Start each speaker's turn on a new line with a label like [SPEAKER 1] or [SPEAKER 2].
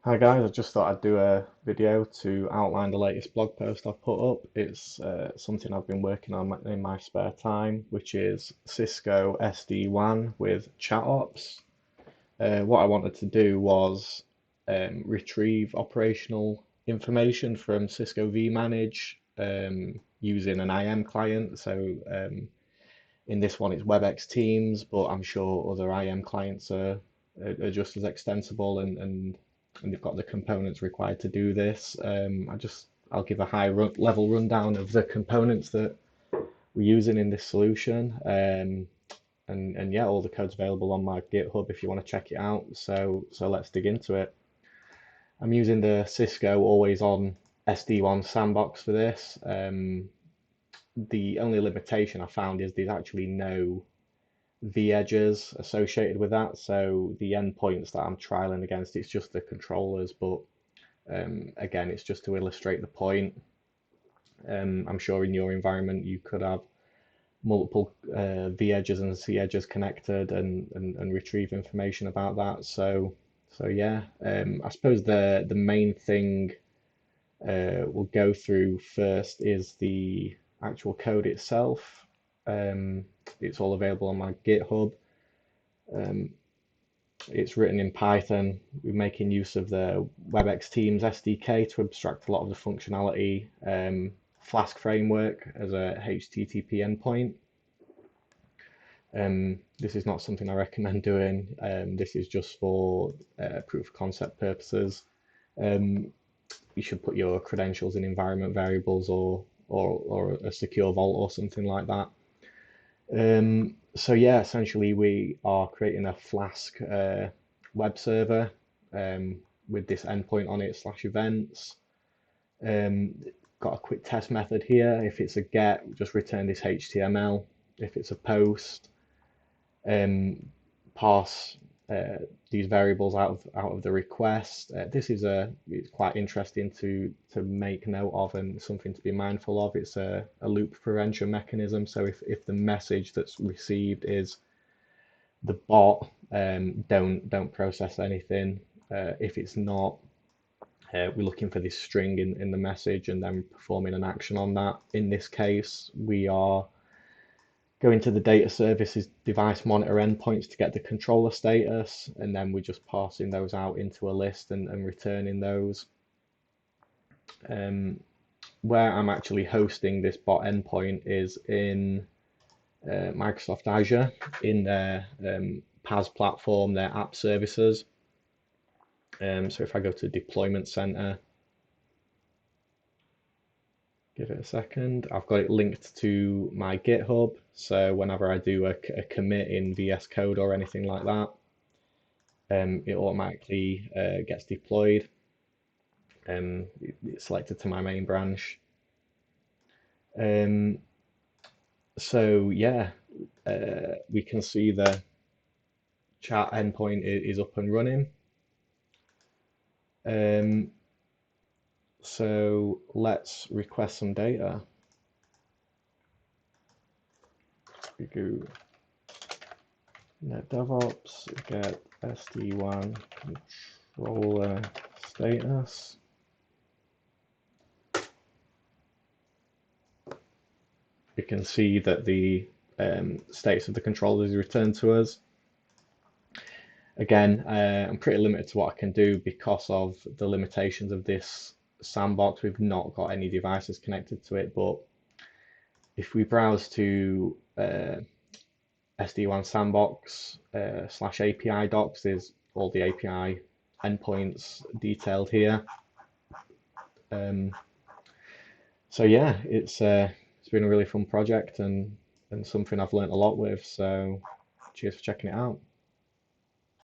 [SPEAKER 1] Hi guys, I just thought I'd do a video to outline the latest blog post I've put up. It's something I've been working on in my spare time, which is Cisco SD-WAN with ChatOps. What I wanted to do was retrieve operational information from Cisco vManage using an IM client. In this one, it's WebEx Teams, but I'm sure other IM clients are just as extensible and they've got the components required to do this. I'll give a level rundown of the components that we're using in this solution. And yeah, all the code's available on my GitHub if you want to check it out. So let's dig into it. I'm using the Cisco Always On SD-WAN sandbox for this. The only limitation I found is there's actually no v-edges associated with that. So the endpoints that I'm trialing against, it's just the controllers, but again, it's just to illustrate the point. I'm sure in your environment you could have multiple v-edges and c-edges connected and retrieve information about that. So yeah, I suppose the main thing we'll go through first is the actual code itself. It's all available on my GitHub. It's written in Python. We're making use of the WebEx Teams SDK to abstract a lot of the functionality. Flask framework as a HTTP endpoint. This is not something I recommend doing. This is just for proof of concept purposes. You should put your credentials in environment variables or a secure vault or something like that. So yeah, essentially we are creating a Flask web server with this endpoint on it /events. Got a quick test method here. If it's a get, just return this HTML. If it's a post, parse these variables out of the request. It's quite interesting to make note of and something to be mindful of. It's a loop prevention mechanism. So if the message that's received is the bot, don't process anything. If it's not, we're looking for this string in the message and then performing an action on that. In this case, we are going to the data services device monitor endpoints to get the controller status, and then we're just parsing those out into a list and returning those. Where I'm actually hosting this bot endpoint is in Microsoft Azure, in their PaaS platform, their app services. So if I go to Deployment Center, give it a second. I've got it linked to my GitHub, so whenever I do a commit in VS Code or anything like that, it automatically gets deployed. It's selected to my main branch. So yeah, we can see the chat endpoint is up and running. So let's request some data. We go net DevOps, get SD-WAN controller status. We can see that the status of the controller is returned to us. Again, I'm pretty limited to what I can do because of the limitations of this sandbox. We've not got any devices connected to it, but if we browse to SD-WAN sandbox /API docs, there's all the API endpoints detailed here. So yeah, it's been a really fun project and something I've learned a lot with. So cheers for checking it out.